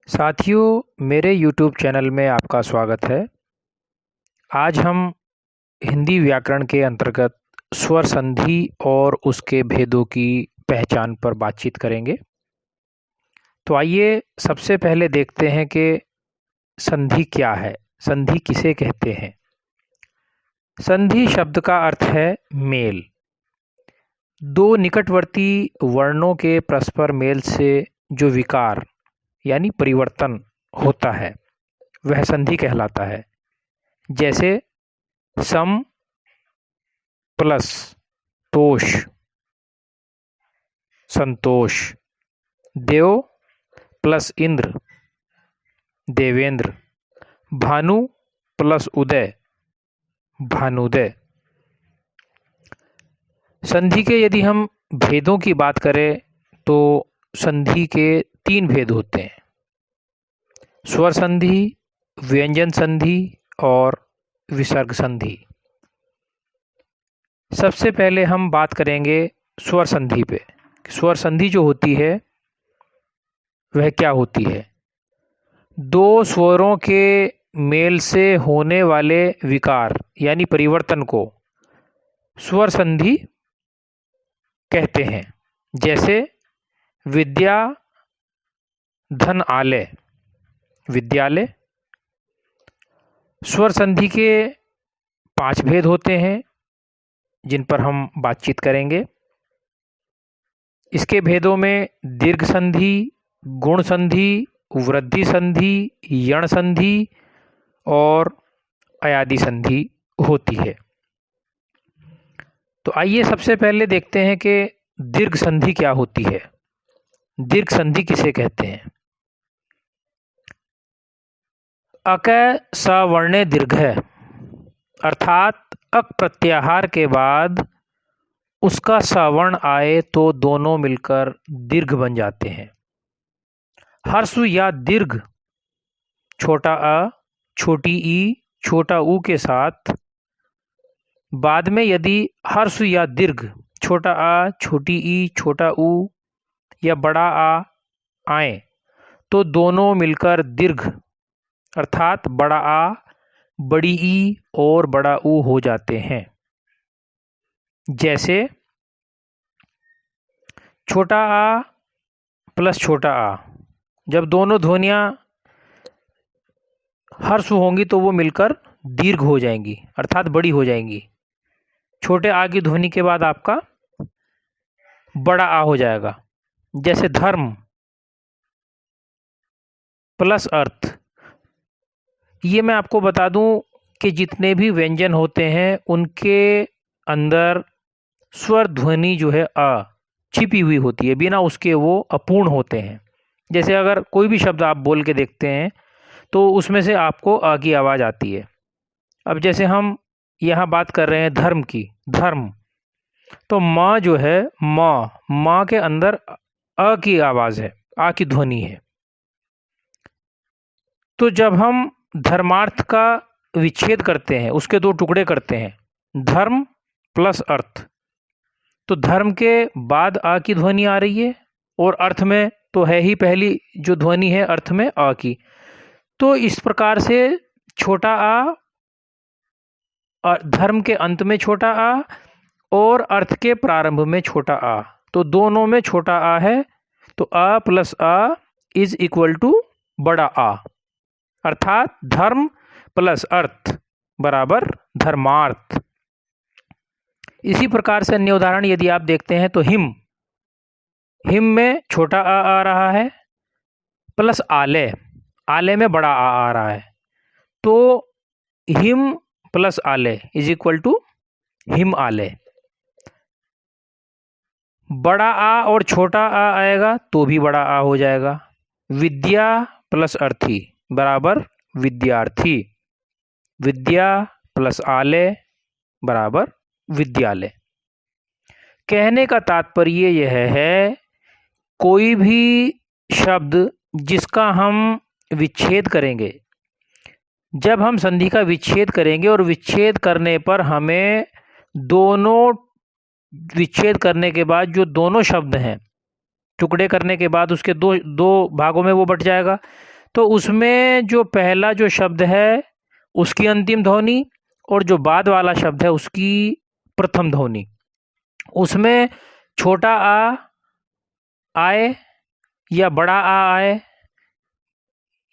साथियों, मेरे YouTube channel में आपका स्वागत है। आज हम हिंदी व्याकरण के अंतर्गत स्वर संधि और उसके भेदों की पहचान पर बातचीत करेंगे। तो आइए सबसे पहले देखते हैं कि संधि क्या है, संधि किसे कहते हैं। संधि शब्द का अर्थ है मेल। दो निकटवर्ती वर्णों के परस्पर मेल से जो विकार यानी परिवर्तन होता है वह संधि कहलाता है। जैसे सम प्लस तोष, संतोष। देव प्लस इंद्र, देवेंद्र। भानु प्लस उदय, भानुदय। संधि के यदि हम भेदों की बात करें तो संधि के 3 भेद होते हैं: स्वर संधि, व्यंजन संधि और विसर्ग संधि। सबसे पहले हम बात करेंगे स्वर संधि पे। स्वर संधि जो होती है वह क्या होती है? दो स्वरों के मेल से होने वाले विकार यानी परिवर्तन को स्वर संधि कहते हैं। जैसे विद्या धन आलय, विद्यालय। स्वर संधि के 5 भेद होते हैं जिन पर हम बातचीत करेंगे। इसके भेदों में दीर्घ संधि, गुण संधि, वृद्धि संधि, यण संधि और अयादि संधि होती है। तो आइए सबसे पहले देखते हैं कि दीर्घ संधि क्या होती है। दीर्घ संधि किसे कहते हैं? अक सवर्णे दीर्घ है, अर्थात अक प्रत्याहार के बाद उसका सवर्ण आए तो दोनों मिलकर दीर्घ बन जाते हैं। हर्ष या दीर्घ छोटा अ, छोटी ई, छोटा ऊ के साथ बाद में यदि हर्ष या दीर्घ छोटा आ, छोटी ई, छोटा ऊ या बड़ा आ आए तो दोनों मिलकर दीर्घ अर्थात बड़ा आ, बड़ी ई और बड़ा ऊ हो जाते हैं। जैसे छोटा आ प्लस छोटा आ, जब दोनों ध्वनियाँ हर्ष होंगी तो वो मिलकर दीर्घ हो जाएंगी अर्थात बड़ी हो जाएंगी। छोटे आ की ध्वनि के बाद आपका बड़ा आ हो जाएगा। जैसे धर्म प्लस अर्थ। ये मैं आपको बता दूं कि जितने भी व्यंजन होते हैं उनके अंदर स्वर ध्वनि जो है अ छिपी हुई होती है, बिना उसके वो अपूर्ण होते हैं। जैसे अगर कोई भी शब्द आप बोल के देखते हैं तो उसमें से आपको अ की आवाज़ आती है। अब जैसे हम यहाँ बात कर रहे हैं धर्म की, धर्म, तो माँ जो है माँ के अंदर अ की आवाज़ है, आ की ध्वनि है। तो जब हम धर्मार्थ का विच्छेद करते हैं, उसके 2 टुकड़े करते हैं, धर्म प्लस अर्थ, तो धर्म के बाद आ की ध्वनि आ रही है और अर्थ में तो है ही पहली जो ध्वनि है अर्थ में आ की। तो इस प्रकार से छोटा आ धर्म के अंत में छोटा आ और अर्थ के प्रारंभ में छोटा आ, तो दोनों में छोटा आ है। तो आ प्लस आ इज इक्वल टू बड़ा आ, अर्थात धर्म प्लस अर्थ बराबर धर्मार्थ। इसी प्रकार से अन्य उदाहरण यदि आप देखते हैं तो हिम, हिम में छोटा आ रहा है प्लस आलय, आलय में बड़ा आ रहा है, तो हिम प्लस आलय इज इक्वल टू हिम आलय। बड़ा आ और छोटा आ आएगा तो भी बड़ा आ हो जाएगा। विद्या प्लस अर्थी बराबर विद्यार्थी, विद्या प्लस आलय बराबर विद्यालय। कहने का तात्पर्य यह है, कोई भी शब्द जिसका हम विच्छेद करेंगे, जब हम संधि का विच्छेद करेंगे और विच्छेद करने पर हमें दोनों विच्छेद करने के बाद जो दोनों शब्द हैं, टुकड़े करने के बाद उसके दो भागों में वो बट जाएगा। तो उसमें जो पहला जो शब्द है उसकी अंतिम ध्वनि और जो बाद वाला शब्द है उसकी प्रथम ध्वनि, उसमें छोटा आ आए या बड़ा आ आए,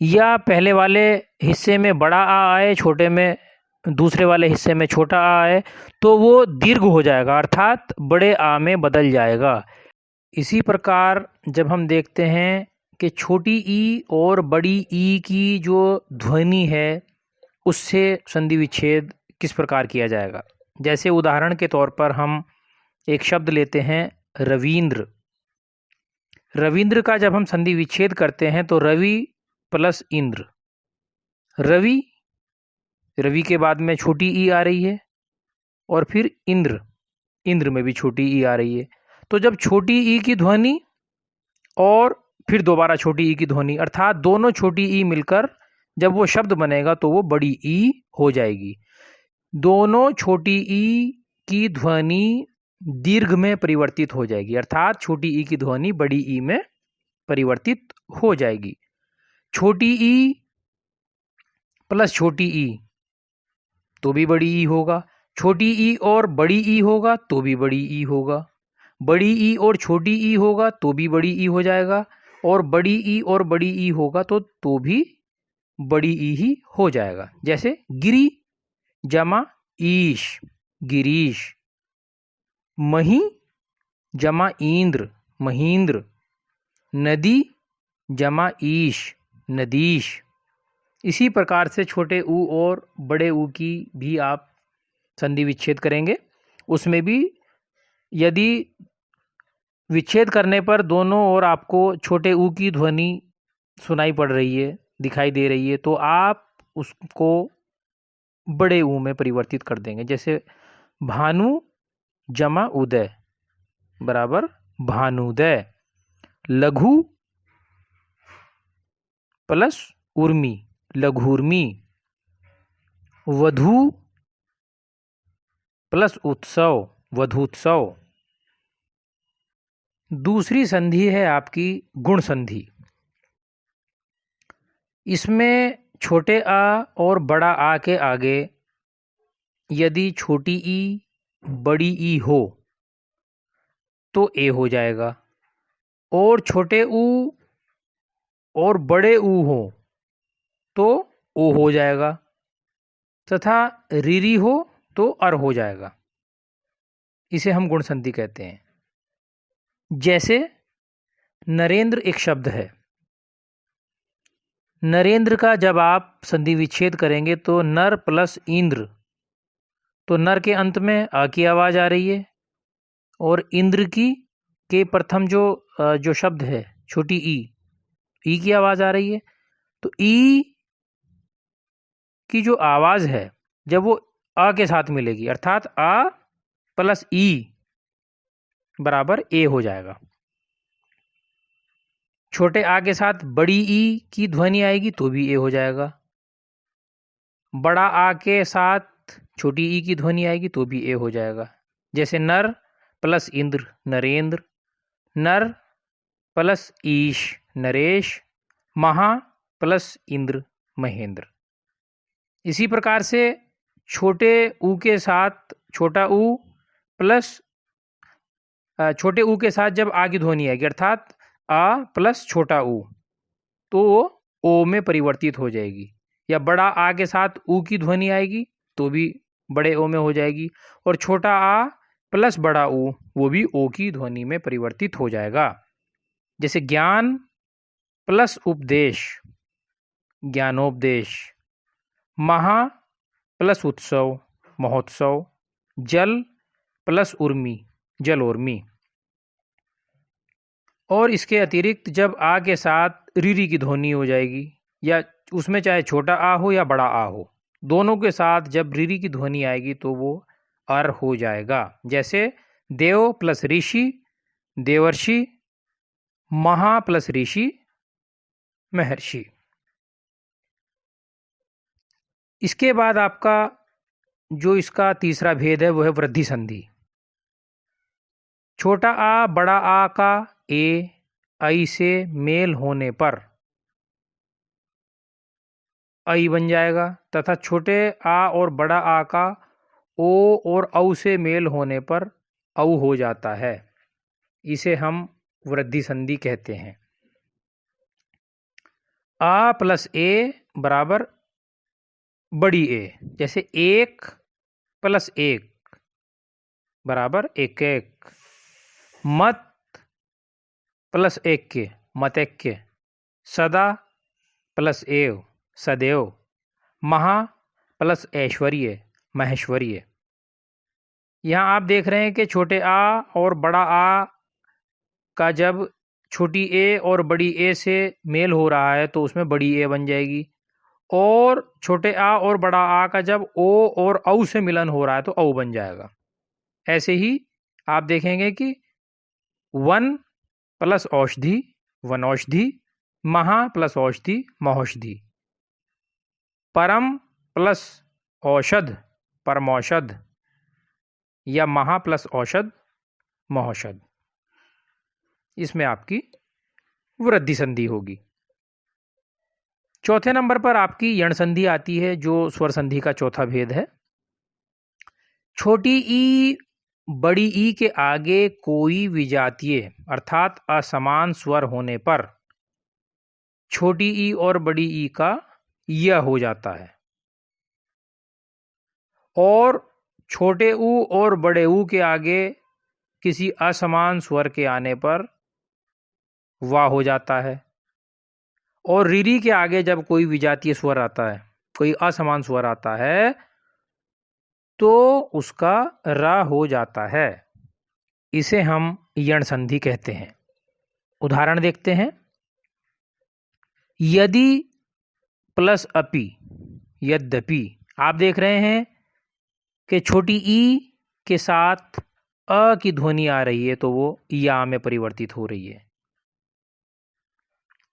या पहले वाले हिस्से में बड़ा आ आए, छोटे में दूसरे वाले हिस्से में छोटा आ आए, तो वो दीर्घ हो जाएगा, अर्थात बड़े आ में बदल जाएगा। इसी प्रकार जब हम देखते हैं कि छोटी ई और बड़ी ई की जो ध्वनि है उससे संधि विच्छेद किस प्रकार किया जाएगा। जैसे उदाहरण के तौर पर हम एक शब्द लेते हैं रविंद्र। रविंद्र का जब हम संधि विच्छेद करते हैं तो रवि प्लस इंद्र, रवि, रवि के बाद में छोटी ई आ रही है, और फिर इंद्र, इंद्र में भी छोटी ई आ रही है। तो जब छोटी ई की ध्वनि और फिर दोबारा छोटी ई की ध्वनि, अर्थात दोनों छोटी ई मिलकर जब वो शब्द बनेगा तो वो बड़ी ई हो जाएगी। दोनों छोटी ई की ध्वनि दीर्घ में परिवर्तित हो जाएगी, अर्थात छोटी ई की ध्वनि बड़ी ई में परिवर्तित हो जाएगी। छोटी ई प्लस छोटी ई तो भी बड़ी ई होगा, छोटी ई और बड़ी ई होगा तो भी बड़ी ई होगा, बड़ी ई और छोटी ई होगा तो भी बड़ी ई हो जाएगा, और बड़ी ई और बड़ी ई होगा तो भी बड़ी ई ही हो जाएगा। जैसे गिरी जमा ईश, गिरीश। मही जमा इंद्र, महींद्र। नदी जमा ईश, नदीश। इसी प्रकार से छोटे ऊ और बड़े ऊ की भी आप संधि विच्छेद करेंगे। उसमें भी यदि विच्छेद करने पर दोनों ओर आपको छोटे ऊ की ध्वनि सुनाई पड़ रही है, दिखाई दे रही है, तो आप उसको बड़े ऊ में परिवर्तित कर देंगे। जैसे भानु जमा उदय बराबर भानुदय। लघु प्लस उर्मी, लघुर्मी। वधु प्लस उत्सव, वधूत्सव। दूसरी संधि है आपकी गुण संधि। इसमें छोटे आ और बड़ा आ के आगे यदि छोटी ई बड़ी ई हो तो ए हो जाएगा, और छोटे ऊ और बड़े ऊ हो तो ओ हो जाएगा, तथा रीरी हो तो अर हो जाएगा। इसे हम गुण संधि कहते हैं। जैसे नरेंद्र एक शब्द है, नरेंद्र का जब आप संधि विच्छेद करेंगे तो नर प्लस इंद्र, तो नर के अंत में आ की आवाज़ आ रही है, और इंद्र की के प्रथम जो शब्द है छोटी ई की आवाज़ आ रही है। तो ई की जो आवाज़ है जब वो आ के साथ मिलेगी, अर्थात आ प्लस ई बराबर ए हो जाएगा। छोटे आ के साथ बड़ी ई की ध्वनि आएगी तो भी ए हो जाएगा। बड़ा आ के साथ छोटी ई की ध्वनि आएगी तो भी ए हो जाएगा। जैसे नर प्लस इंद्र नरेंद्र, नर प्लस ईश नरेश, महा प्लस इंद्र महेंद्र। इसी प्रकार से छोटे ऊ के साथ छोटा ऊ प्लस छोटे ऊ के साथ जब आ की ध्वनि आएगी, अर्थात आ प्लस छोटा ऊ, तो ओ में परिवर्तित हो जाएगी। या बड़ा आ के साथ ऊ की ध्वनि आएगी तो भी बड़े ओ में हो जाएगी, और छोटा आ प्लस बड़ा ऊ वो भी ओ की ध्वनि में परिवर्तित हो जाएगा। जैसे ज्ञान प्लस उपदेश ज्ञानोपदेश, महा प्लस उत्सव महोत्सव, जल प्लस उर्मी जलोर्मी। और इसके अतिरिक्त जब आ के साथ रीरी की ध्वनि हो जाएगी, या उसमें चाहे छोटा आ हो या बड़ा आ हो, दोनों के साथ जब रीरी की ध्वनि आएगी तो वो अर हो जाएगा। जैसे देव प्लस ऋषि देवर्षि, महा प्लस ऋषि महर्षि। इसके बाद आपका जो इसका तीसरा भेद है वो है वृद्धि संधि। छोटा आ बड़ा आ का ए ऐ से मेल होने पर आई बन जाएगा, तथा छोटे आ और बड़ा आ का ओ और औ से मेल होने पर औ हो जाता है। इसे हम वृद्धि संधि कहते हैं। आ प्लस ए बराबर बड़ी ए, जैसे 1 प्लस 1 बराबर 1 1। मत प्लस 1 के मतैक्य। सदा प्लस एव सदैव। महा प्लस ऐश्वर्य महेश्वर्य। यहाँ आप देख रहे हैं कि छोटे आ और बड़ा आ का जब छोटी ए और बड़ी ए से मेल हो रहा है तो उसमें बड़ी ए बन जाएगी, और छोटे आ और बड़ा आ का जब ओ और औ से मिलन हो रहा है तो औ बन जाएगा। ऐसे ही आप देखेंगे कि वन प्लस औषधि वनौषधि, महा प्लस औषधि महौषधि, परम प्लस औषध परमौषध, या महा प्लस औषध महौषध। इसमें आपकी वृद्धि संधि होगी। चौथे नंबर पर आपकी यण संधि आती है, जो स्वर संधि का चौथा भेद है। छोटी ई बड़ी ई के आगे कोई विजातीय अर्थात असमान स्वर होने पर छोटी ई और बड़ी ई का य हो जाता है, और छोटे ऊ और बड़े ऊ के आगे किसी असमान स्वर के आने पर वा हो जाता है, और रीरी के आगे जब कोई विजातीय स्वर आता है, कोई असमान स्वर आता है, तो उसका रा हो जाता है। इसे हम यण संधि कहते हैं। उदाहरण देखते हैं। यदि प्लस अपि यद्यपि। आप देख रहे हैं कि छोटी ई के साथ अ की ध्वनि आ रही है तो वो या में परिवर्तित हो रही है।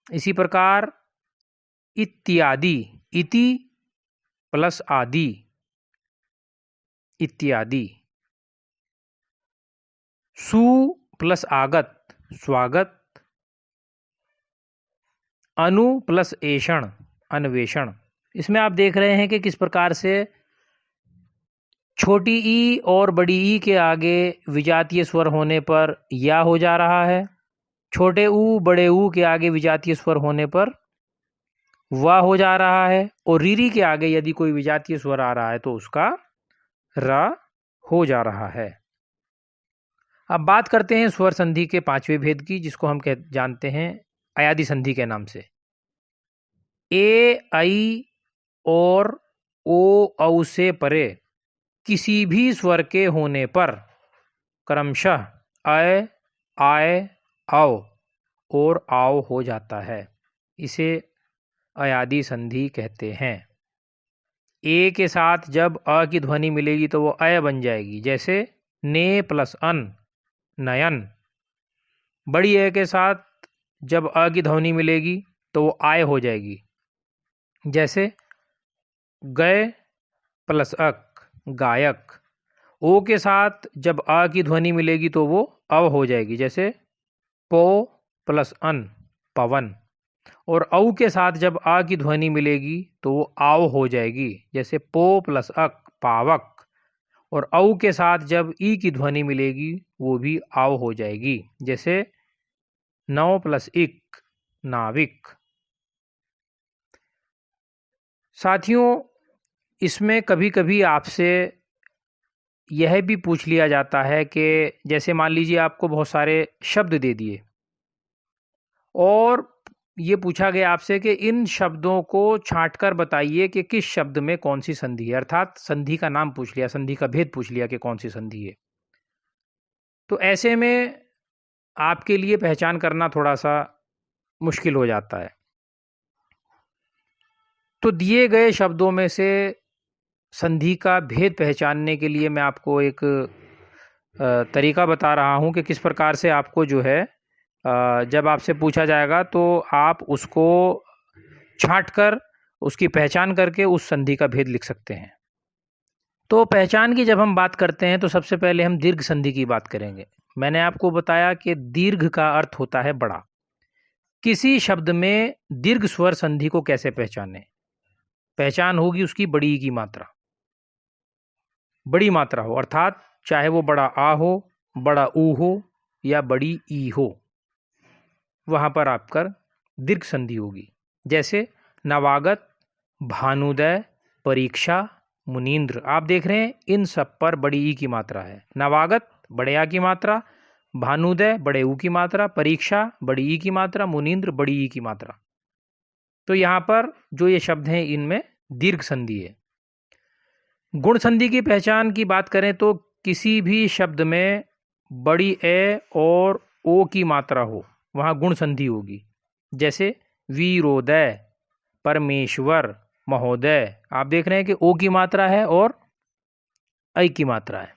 इसी प्रकार इत्यादि, इति प्लस आदि इत्यादि। सु प्लस आगत स्वागत। अनु प्लस ऐषण अन्वेषण। इसमें आप देख रहे हैं कि किस प्रकार से छोटी ई और बड़ी ई के आगे विजातीय स्वर होने पर या हो जा रहा है, छोटे ऊ बड़े ऊ के आगे विजातीय स्वर होने पर वा हो जा रहा है, और रीरी के आगे यदि कोई विजातीय स्वर आ रहा है तो उसका रा हो जा रहा है। अब बात करते हैं स्वर संधि के पांचवें भेद की, जिसको हम जानते हैं अयादि संधि के नाम से। ए आई और ओ औ से परे किसी भी स्वर के होने पर क्रमशः अय आय आओ और आओ हो जाता है। इसे अयादि संधि कहते हैं। ए के साथ जब अ की ध्वनि मिलेगी तो वो अय बन जाएगी, जैसे ने प्लस अन नयन। बड़ी ए के साथ जब अ की ध्वनि मिलेगी तो वो आय हो जाएगी, जैसे गए प्लस अक गायक। ओ के साथ जब आ की ध्वनि मिलेगी तो वो अव हो जाएगी, जैसे पो प्लस अन पवन। और औ के साथ जब आ की ध्वनि मिलेगी तो वो आव हो जाएगी, जैसे पो प्लस अक पावक। और औ के साथ जब ई की ध्वनि मिलेगी वो भी आव हो जाएगी, जैसे नौ प्लस इक नाविक। साथियों, इसमें कभी कभी आपसे यह भी पूछ लिया जाता है कि जैसे मान लीजिए आपको बहुत सारे शब्द दे दिए और ये पूछा गया आपसे कि इन शब्दों को छांटकर बताइए कि किस शब्द में कौन सी संधि है, अर्थात संधि का नाम पूछ लिया, संधि का भेद पूछ लिया कि कौन सी संधि है। तो ऐसे में आपके लिए पहचान करना थोड़ा सा मुश्किल हो जाता है। तो दिए गए शब्दों में से संधि का भेद पहचानने के लिए मैं आपको एक तरीका बता रहा हूं कि किस प्रकार से आपको जो है जब आपसे पूछा जाएगा तो आप उसको छांटकर उसकी पहचान करके उस संधि का भेद लिख सकते हैं। तो पहचान की जब हम बात करते हैं तो सबसे पहले हम दीर्घ संधि की बात करेंगे। मैंने आपको बताया कि दीर्घ का अर्थ होता है बड़ा। किसी शब्द में दीर्घ स्वर संधि को कैसे पहचानें? पहचान होगी उसकी बड़ी ई की मात्रा, बड़ी मात्रा हो, अर्थात चाहे वो बड़ा आ हो, बड़ा ऊ हो या बड़ी ई हो, वहाँ पर आपका दीर्घ संधि होगी। जैसे नवागत, भानुदय, परीक्षा, मुनींद्र, आप देख रहे हैं इन सब पर बड़ी ई की मात्रा है। नवागत बड़े आ की मात्रा, भानुदय बड़े ऊ की मात्रा, परीक्षा बड़ी ई की मात्रा, मुनींद्र बड़ी ई की मात्रा। तो यहाँ पर जो ये शब्द हैं इनमें दीर्घ संधि है। गुण संधि की पहचान की बात करें तो किसी भी शब्द में बड़ी ए और ओ की मात्रा हो, वहाँ गुण संधि होगी। जैसे वीरोदय, परमेश्वर, महोदय, आप देख रहे हैं कि ओ की मात्रा है और ऐ की मात्रा है।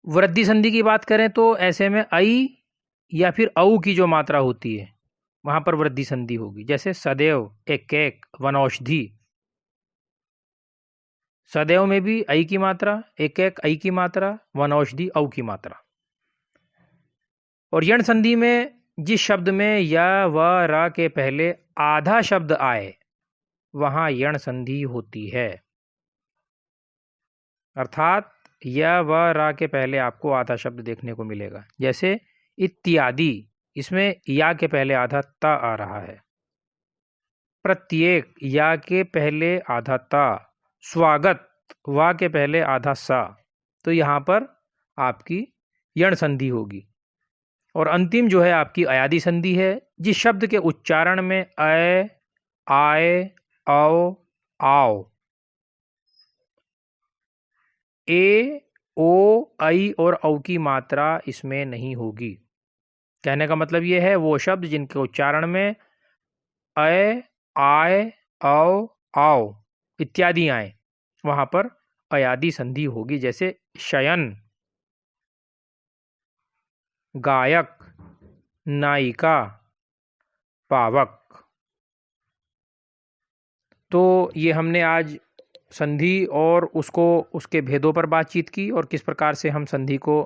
वृद्धि संधि की बात करें तो ऐसे में ऐ या फिर औ की जो मात्रा होती है वहां पर वृद्धि संधि होगी। जैसे सदैव, एक एक, वनौषधि, सदैव में भी ऐ की मात्रा, एक एक ऐ की मात्रा, वनौषधि औ की मात्रा। और यण संधि में जिस शब्द में या व रा के पहले आधा शब्द आए वहां यण संधि होती है, अर्थात या व रा के पहले आपको आधा शब्द देखने को मिलेगा। जैसे इत्यादि, इसमें या के पहले आधा ता आ रहा है। प्रत्येक, या के पहले आधा ता। स्वागत, वा के पहले आधा सा। तो यहाँ पर आपकी यण संधि होगी। और अंतिम जो है आपकी अयादि संधि है, जिस शब्द के उच्चारण में अ, आए, औ, आओ, ए, ओ, ऐ और औ की मात्रा इसमें नहीं होगी। कहने का मतलब ये है वो शब्द जिनके उच्चारण में अ, आए, औ, आओ इत्यादि आए वहां पर अयादि संधि होगी। जैसे शयन, गायक, नायिका, पावक। तो ये हमने आज संधि और उसके भेदों पर बातचीत की और किस प्रकार से हम संधि को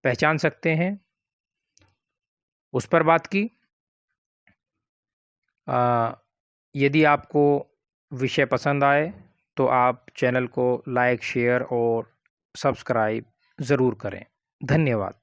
पहचान सकते हैं उस पर बात की। यदि आपको विषय पसंद आए तो आप चैनल को लाइक, शेयर और सब्सक्राइब ज़रूर करें। धन्यवाद।